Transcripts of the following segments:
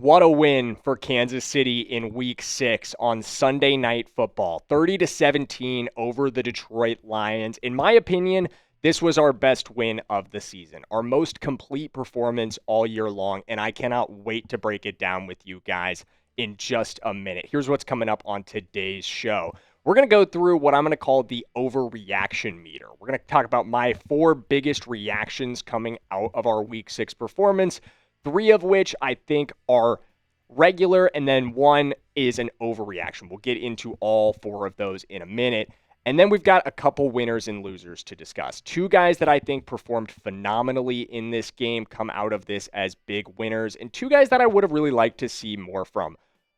What a win for Kansas City in Week 6 on Sunday Night Football. 30-17 over the Detroit Lions. In my opinion, this was our best win of the season, our most complete performance all year long, and I cannot wait to break it down with you guys in just a minute. Here's what's coming up on today's show. We're going to go through what I'm going to call the overreaction meter. We're going to talk about my 4 biggest reactions coming out of our Week 6 performance. 3 of which I think are regular, and then 1 is an overreaction. We'll get into all 4 of those in a minute. And then we've got a couple winners and losers to discuss. 2 guys that I think performed phenomenally in this game come out of this as big winners, and 2 guys that I would have really liked to see more from.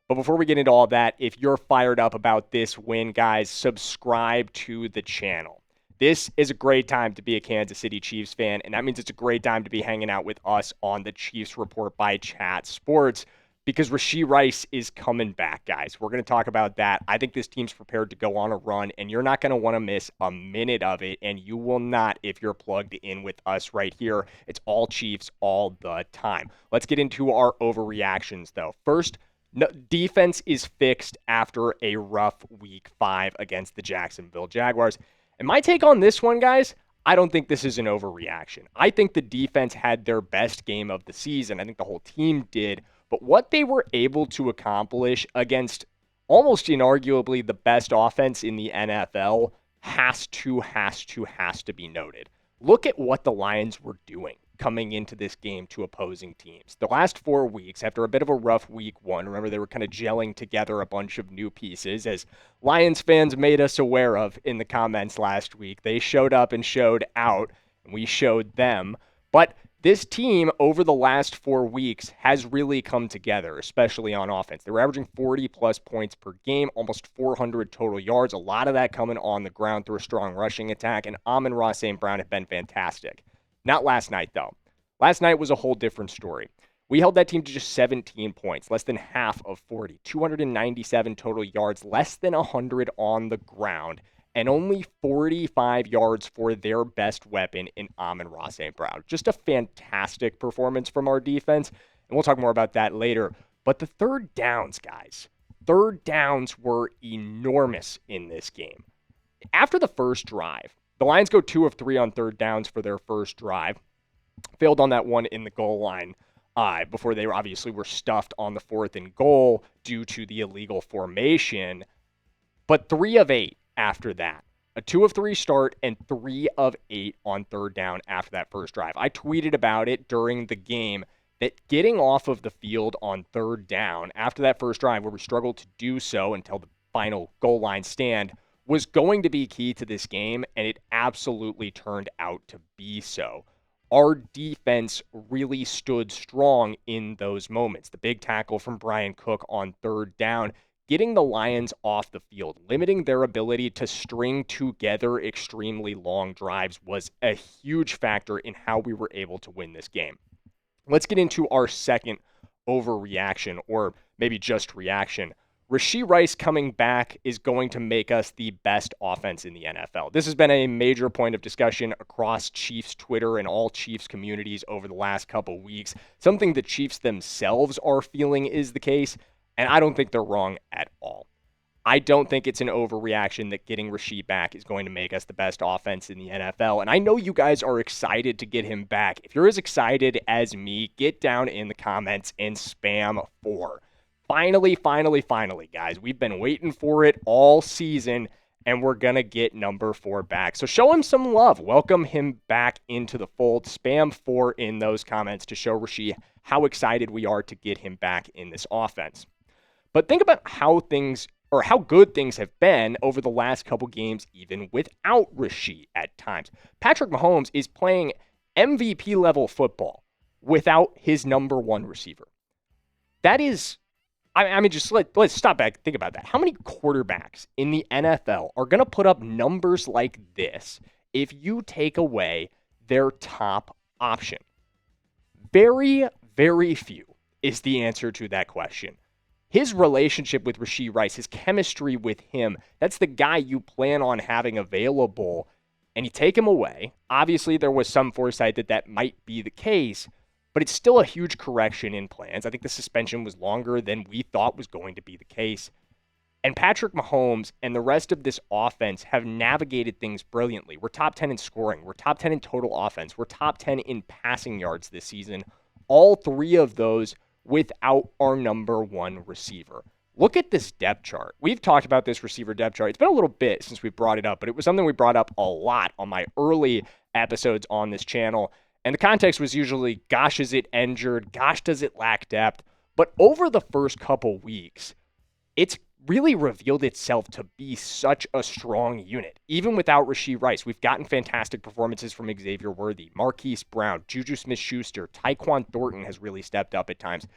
But before we get into all that, if you're fired up about this win, guys, subscribe to the channel. This is a great time to be a Kansas City Chiefs fan, and that means it's a great time to be hanging out with us on the Chiefs Report by Chat Sports because Rashee Rice is coming back, guys. We're going to talk about that. I think this team's prepared to go on a run, and you're not going to want to miss a minute of it, and you will not if you're plugged in with us right here. It's all Chiefs all the time. Let's get into our overreactions, though. First, defense is fixed after a rough Week 5 against the Jacksonville Jaguars. And my take on this one, guys, I don't think this is an overreaction. I think the defense had their best game of the season. I think the whole team did. But what they were able to accomplish against almost inarguably the best offense in the NFL has to be noted. Look at what the Lions were doing coming into this game to opposing teams. The last 4 weeks, after a bit of a rough Week 1, remember they were kind of gelling together a bunch of new pieces, as Lions fans made us aware of in the comments last week. They showed up and showed out, and we showed them. But this team, over the last 4 weeks, has really come together, especially on offense. They were averaging 40-plus points per game, almost 400 total yards, a lot of that coming on the ground through a strong rushing attack, and Amon-Ra St. Brown have been fantastic. Not last night, though. Last night was a whole different story. We held that team to just 17 points, less than half of 40, 297 total yards, less than 100 on the ground, and only 45 yards for their best weapon in Amon-Ra St. Brown. Just a fantastic performance from our defense, and we'll talk more about that later. But the third downs, guys, third downs were enormous in this game. After the first drive, the Lions go 2 of 3 on third downs for their first drive. Failed on that one in the goal line before they obviously were stuffed on the 4th and goal due to the illegal formation. But 3 of 8 after that. A 2 of 3 start and 3 of 8 on third down after that first drive. I tweeted about it during the game that getting off of the field on third down after that first drive, where we struggled to do so until the final goal line stand, was going to be key to this game, and it absolutely turned out to be so. Our defense really stood strong in those moments. The big tackle from Brian Cook on third down, getting the Lions off the field, limiting their ability to string together extremely long drives was a huge factor in how we were able to win this game. Let's get into our second overreaction, or maybe just reaction. Rashee Rice coming back is going to make us the best offense in the NFL. This has been a major point of discussion across Chiefs Twitter and all Chiefs communities over the last couple weeks. Something the Chiefs themselves are feeling is the case, and I don't think they're wrong at all. I don't think it's an overreaction that getting Rashee back is going to make us the best offense in the NFL, and I know you guys are excited to get him back. If you're as excited as me, get down in the comments and spam 4. Finally, guys. We've been waiting for it all season, and we're going to get number 4 back. So show him some love. Welcome him back into the fold. Spam 4 in those comments to show Rashee how excited we are to get him back in this offense. But think about how good things have been over the last couple games, even without Rashee at times. Patrick Mahomes is playing MVP-level football without his number 1 receiver. That is... I mean, just let's stop back. Think about that. How many quarterbacks in the NFL are going to put up numbers like this if you take away their top option? Very, very few is the answer to that question. His relationship with Rashee Rice, his chemistry with him, that's the guy you plan on having available, and you take him away. Obviously, there was some foresight that might be the case, but it's still a huge correction in plans. I think the suspension was longer than we thought was going to be the case. And Patrick Mahomes and the rest of this offense have navigated things brilliantly. We're top 10 in scoring. We're top 10 in total offense. We're top 10 in passing yards this season. All three of those without our number one receiver. Look at this depth chart. We've talked about this receiver depth chart. It's been a little bit since we brought it up, but it was something we brought up a lot on my early episodes on this channel. And the context was usually, gosh, is it injured? Gosh, does it lack depth? But over the first couple weeks, it's really revealed itself to be such a strong unit. Even without Rashee Rice, we've gotten fantastic performances from Xavier Worthy, Marquise Brown, Juju Smith-Schuster, Tyquan Thornton has really stepped up at times.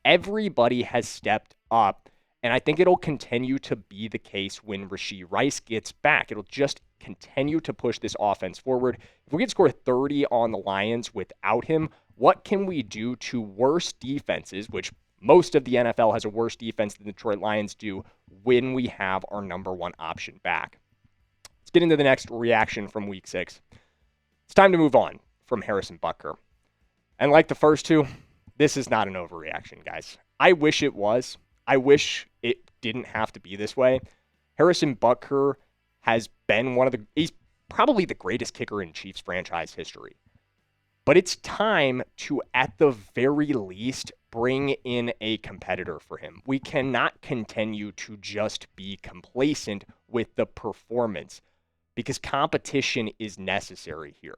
Everybody has stepped up, and I think it'll continue to be the case when Rashee Rice gets back. It'll just continue to push this offense forward. If we can score 30 on the Lions without him, what can we do to worse defenses, which most of the NFL has a worse defense than the Detroit Lions do, when we have our number one option back? Let's get into the next reaction from week 6. It's time to move on from Harrison Butker. And like the first two, this is not an overreaction, guys. I wish it was. I wish it didn't have to be this way. Harrison Butker has been he's probably the greatest kicker in Chiefs franchise history. But it's time to, at the very least, bring in a competitor for him. We cannot continue to just be complacent with the performance because competition is necessary here.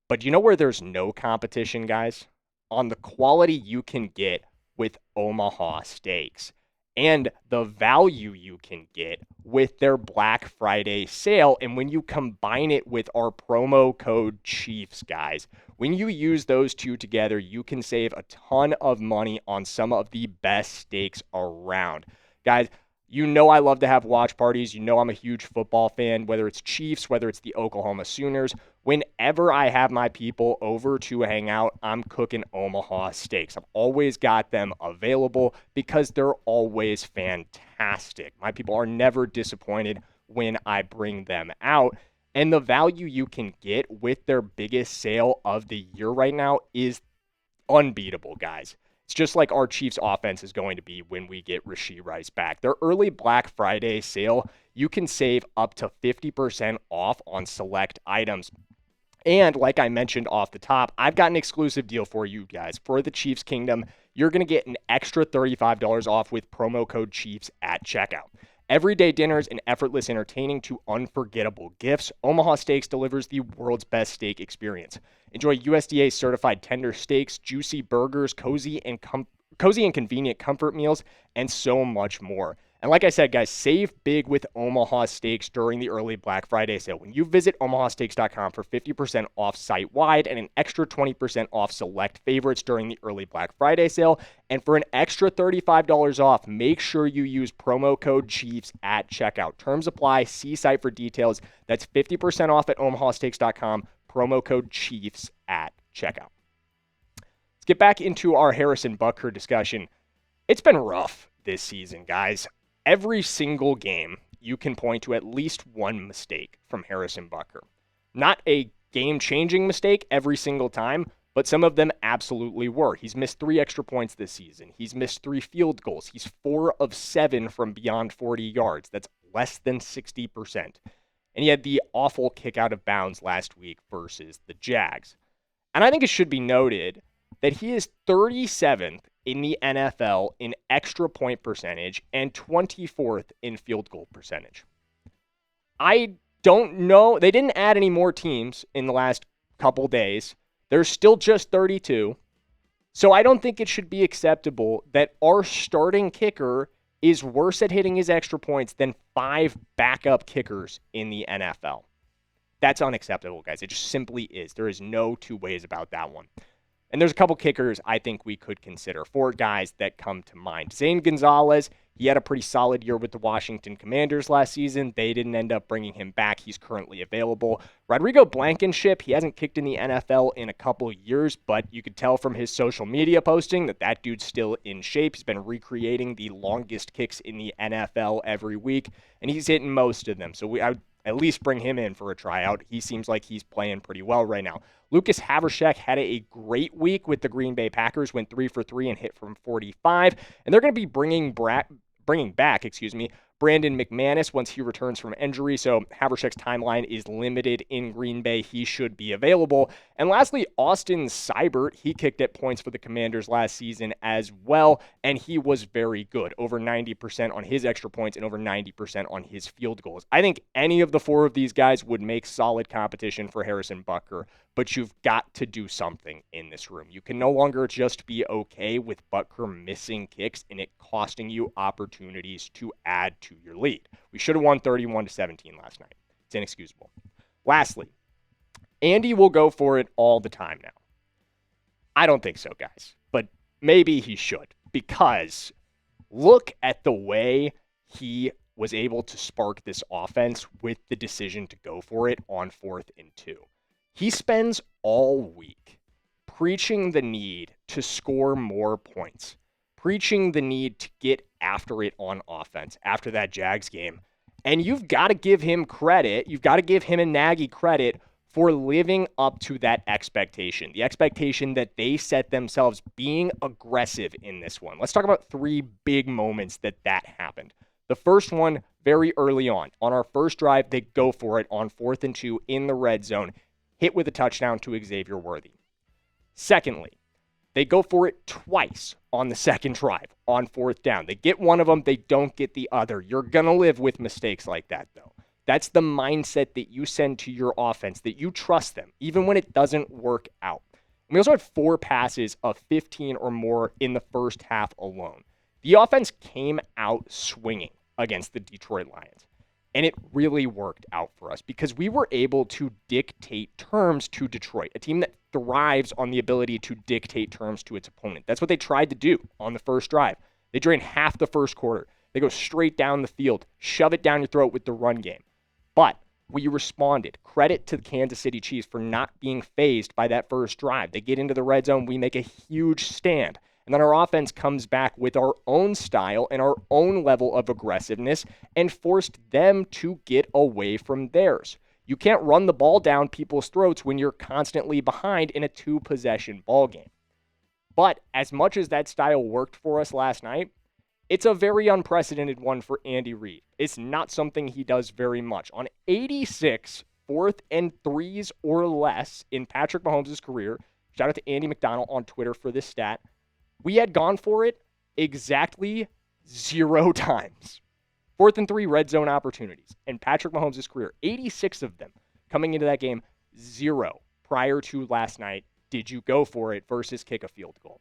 But you know where there's no competition, guys? On the quality you can get with Omaha Steaks and the value you can get with their Black Friday sale. And when you combine it with our promo code Chiefs, guys, when you use those two together, you can save a ton of money on some of the best steaks around. Guys, you know I love to have watch parties. You know I'm a huge football fan, whether it's Chiefs, whether it's the Oklahoma Sooners. Whenever I have my people over to hang out, I'm cooking Omaha Steaks. I've always got them available because they're always fantastic. My people are never disappointed when I bring them out. And the value you can get with their biggest sale of the year right now is unbeatable, guys. It's just like our Chiefs offense is going to be when we get Rashee Rice back. Their early Black Friday sale, you can save up to 50% off on select items. And like I mentioned off the top, I've got an exclusive deal for you guys. For the Chiefs Kingdom, you're going to get an extra $35 off with promo code Chiefs at checkout. Everyday dinners and effortless entertaining to unforgettable gifts, Omaha Steaks delivers the world's best steak experience. Enjoy USDA certified tender steaks, juicy burgers, cozy and convenient comfort meals, and so much more. And like I said, guys, save big with Omaha Steaks during the early Black Friday sale. When you visit omahasteaks.com for 50% off site-wide and an extra 20% off select favorites during the early Black Friday sale, and for an extra $35 off, make sure you use promo code Chiefs at checkout. Terms apply. See site for details. That's 50% off at omahasteaks.com, promo code Chiefs at checkout. Let's get back into our Harrison Butker discussion. It's been rough this season, guys. Every single game, you can point to at least one mistake from Harrison Butker. Not a game-changing mistake every single time, but some of them absolutely were. He's missed 3 extra points this season. He's missed 3 field goals. He's 4 of 7 from beyond 40 yards. That's less than 60%. And he had the awful kick out of bounds last week versus the Jags. And I think it should be noted that he is 37th in the NFL in extra point percentage and 24th in field goal percentage. I don't know. They didn't add any more teams in the last couple days. There's still just 32. So I don't think it should be acceptable that our starting kicker is worse at hitting his extra points than 5 backup kickers in the NFL. That's unacceptable, guys. It just simply is. There is no two ways about that one. And there's a couple kickers I think we could consider. 4 guys that come to mind. Zane Gonzalez, he had a pretty solid year with the Washington Commanders last season. They didn't end up bringing him back. He's currently available. Rodrigo Blankenship, he hasn't kicked in the NFL in a couple years, but you could tell from his social media posting that dude's still in shape. He's been recreating the longest kicks in the NFL every week, and he's hitting most of them. So at least bring him in for a tryout. He seems like he's playing pretty well right now. Lucas Havershek had a great week with the Green Bay Packers, went 3 for 3 and hit from 45, and they're going to be bringing back, Brandon McManus once he returns from injury, so Havershek's timeline is limited in Green Bay. He should be available. And lastly, Austin Seibert, he kicked at points for the Commanders last season as well, and he was very good, over 90% on his extra points and over 90% on his field goals. I think any of the four of these guys would make solid competition for Harrison Butker, but you've got to do something in this room. You can no longer just be okay with Butker missing kicks and it costing you opportunities to add to your lead. We should have won 31-17 last night. It's inexcusable. Lastly, Andy will go for it all the time now. I don't think so, guys, but maybe he should, because look at the way he was able to spark this offense with the decision to go for it on 4th and 2. He spends all week preaching the need to score more points, preaching the need to get after it on offense after that Jags game. And you've got to give him credit. You've got to give him and Nagy credit for living up to that expectation, the expectation that they set themselves being aggressive in this one. Let's talk about 3 big moments that happened. The first one, very early on our first drive, they go for it on 4th and 2 in the red zone, hit with a touchdown to Xavier Worthy. Secondly, they go for it twice on the second drive on 4th down. They get one of them, they don't get the other. You're going to live with mistakes like that, though. That's the mindset that you send to your offense, that you trust them, even when it doesn't work out. We also had 4 passes of 15 or more in the first half alone. The offense came out swinging against the Detroit Lions. And it really worked out for us because we were able to dictate terms to Detroit, a team that thrives on the ability to dictate terms to its opponent. That's what they tried to do on the first drive. They drain half the first quarter. They go straight down the field, shove it down your throat with the run game. But we responded. Credit to the Kansas City Chiefs for not being fazed by that first drive. They get into the red zone. We make a huge stand. And then our offense comes back with our own style and our own level of aggressiveness and forced them to get away from theirs. You can't run the ball down people's throats when you're constantly behind in a 2-possession ball game. But as much as that style worked for us last night, it's a very unprecedented one for Andy Reid. It's not something he does very much. On 86 4th and 3s or less in Patrick Mahomes' career, shout out to Andy McDonald on Twitter for this stat, we had gone for it exactly 0 times. 4th and 3 red zone opportunities. In Patrick Mahomes' career, 86 of them coming into that game, 0 prior to last night. Did you go for it versus kick a field goal?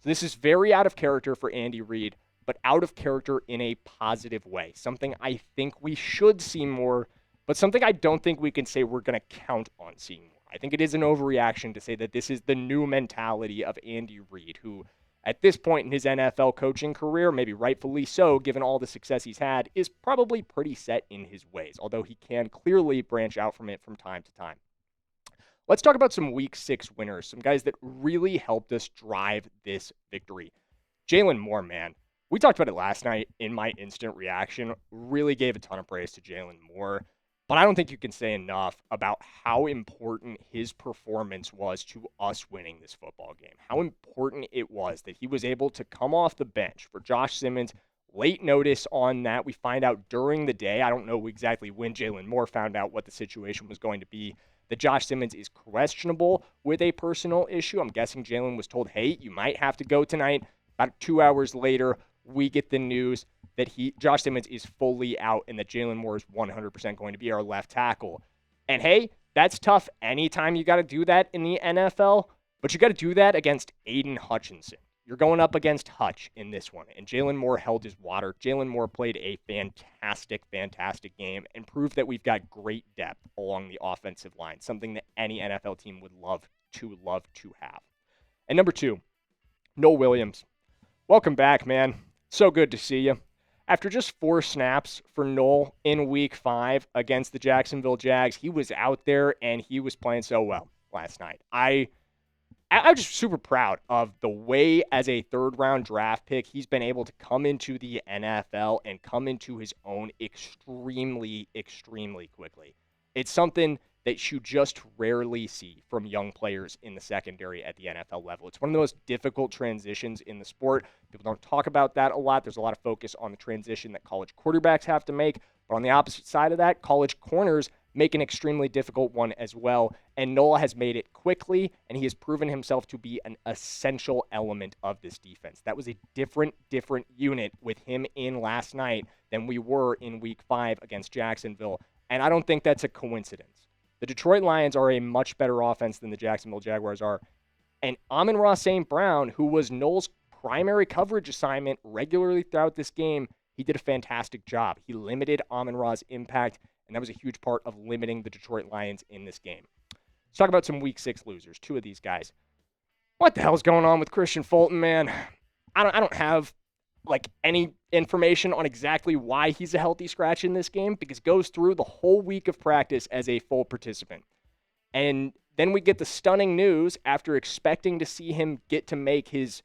So this is very out of character for Andy Reid, but out of character in a positive way. Something I think we should see more, but something I don't think we can say we're going to count on seeing more. I think it is an overreaction to say that this is the new mentality of Andy Reid, who at this point in his NFL coaching career, maybe rightfully so, given all the success he's had, is probably pretty set in his ways, although he can clearly branch out from it from time to time. Let's talk about some Week 6 winners, some guys that really helped us drive this victory. Jalen Moore, man. We talked about it last night in my instant reaction. Really gave a ton of praise to Jalen Moore. But I don't think you can say enough about how important his performance was to us winning this football game. How important it was that he was able to come off the bench for Josh Simmons. Late notice on that. We find out during the day. I don't know exactly when Jalen Moore found out what the situation was going to be, that Josh Simmons is questionable with a personal issue. I'm guessing Jalen was told, hey, you might have to go tonight. About 2 hours later, we get the news that Josh Simmons is fully out and that Jalen Moore is 100% going to be our left tackle. And hey, that's tough anytime you got to do that in the NFL, but you got to do that against Aiden Hutchinson. You're going up against Hutch in this one, and Jalen Moore held his water. Jalen Moore played a fantastic game and proved that we've got great depth along the offensive line, something that any NFL team would love to have. And number 2, Noah Williams. Welcome back, man. So good to see you. After just 4 snaps for Noel in Week 5 against the Jacksonville Jags, he was out there and he was playing so well last night. I I'm just super proud of the way, as a third-round draft pick, he's been able to come into the NFL and come into his own extremely, extremely quickly. It's something that you just rarely see from young players in the secondary at the NFL level. It's one of the most difficult transitions in the sport. People don't talk about that a lot. There's a lot of focus on the transition that college quarterbacks have to make. But on the opposite side of that, college corners make an extremely difficult one as well. And Nola has made it quickly, and he has proven himself to be an essential element of this defense. That was a different unit with him in last night than we were in week 5 against Jacksonville. And I don't think that's a coincidence. The Detroit Lions are a much better offense than the Jacksonville Jaguars are. And Amon-Ra St. Brown, who was Noel's primary coverage assignment regularly throughout this game, he did a fantastic job. He limited Amon-Ra's impact, and that was a huge part of limiting the Detroit Lions in this game. Let's talk about some Week 6 losers, 2 of these guys. What the hell's going on with Christian Fulton, man? I don't have any information on exactly why he's a healthy scratch in this game, because he goes through the whole week of practice as a full participant. And then we get the stunning news after expecting to see him get to make his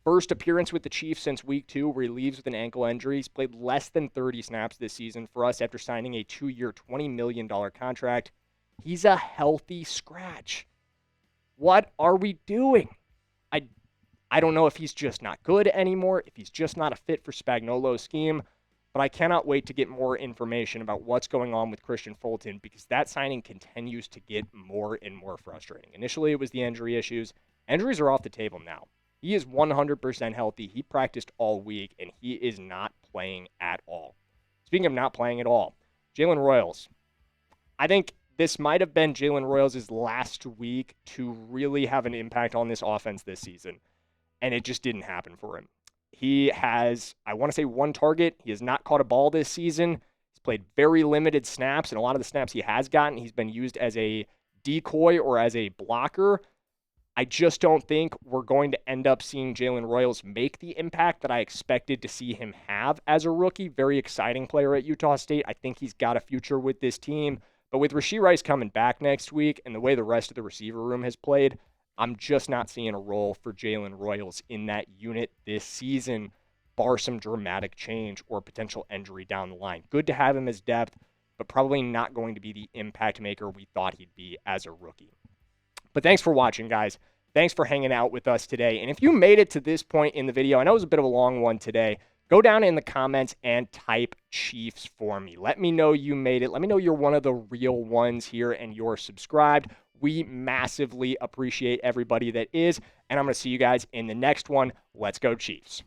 first appearance with the Chiefs since week 2, where he leaves with an ankle injury. He's played less than 30 snaps this season for us after signing a 2-year, $20 million contract. He's a healthy scratch. What are we doing? I don't know if he's just not good anymore, if he's just not a fit for Spagnuolo's scheme, but I cannot wait to get more information about what's going on with Christian Fulton, because that signing continues to get more and more frustrating. Initially, it was the injury issues. Injuries are off the table now. He is 100% healthy. He practiced all week, and he is not playing at all. Speaking of not playing at all, Jalen Royals. I think this might have been Jalen Royals' last week to really have an impact on this offense this season, and it just didn't happen for him. He has, I want to say, 1 target. He has not caught a ball this season. He's played very limited snaps, and a lot of the snaps he has gotten, he's been used as a decoy or as a blocker. I just don't think we're going to end up seeing Jalen Royals make the impact that I expected to see him have as a rookie. Very exciting player at Utah State. I think he's got a future with this team. But with Rashee Rice coming back next week and the way the rest of the receiver room has played, I'm just not seeing a role for Jalen Royals in that unit this season, bar some dramatic change or potential injury down the line. Good to have him as depth, but probably not going to be the impact maker we thought he'd be as a rookie. But thanks for watching, guys. Thanks for hanging out with us today. And if you made it to this point in the video, I know it was a bit of a long one today, go down in the comments and type Chiefs for me. Let me know you made it. Let me know you're one of the real ones here and you're subscribed. We massively appreciate everybody that is. And I'm going to see you guys in the next one. Let's go, Chiefs.